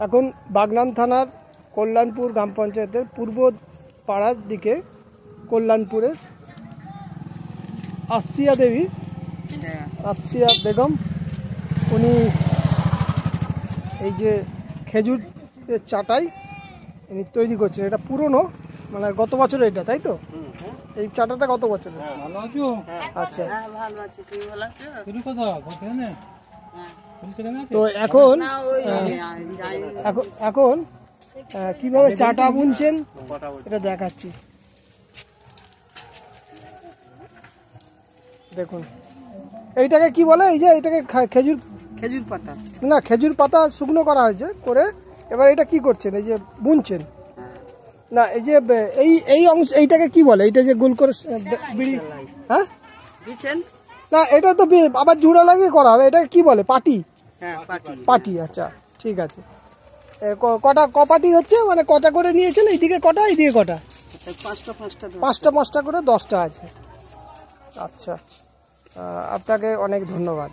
এখন বাগনান থানার কল্যাণপুর গ্রাম পঞ্চায়েতের পূর্ব পাড়ার দিকে কল্যাণপুরের আসিয়া দেবী, আসিয়া বেগম, উনি এই যে খেজুর চাটাই ইনি তৈরি করছেন। এটা পুরনো, মানে গত বছর এটা, তাই তো? এই চাটাটা গত বছরের। আচ্ছা, তো এখন এখন কিভাবে চাটা বুনছেন এটা দেখাচ্ছি। দেখুন, এইটাকে কি বলে? এই যে এটাকে খেজুর পাতা, না, খেজুর পাতা শুকনো করা হয়েছে করে, এবার এটা কি করছেন? এই যে বুনছেন না, এই যে এই অংশ, এইটাকে কি বলে? এইটা যে গোল করে বিড়ি, হ্যাঁ না, এটা তো আবার জোড়া লাগিয়ে করা হবে, এটা কি বলে? পাটি? পাটি, আচ্ছা ঠিক আছে। কটা কপাটি হচ্ছে, মানে কটা করে নিয়েছেন? এইদিকে কটা, এইদিকে কটা? পাঁচটা পাঁচটা করে 10টা আছে। আচ্ছা, আপনাকে অনেক ধন্যবাদ।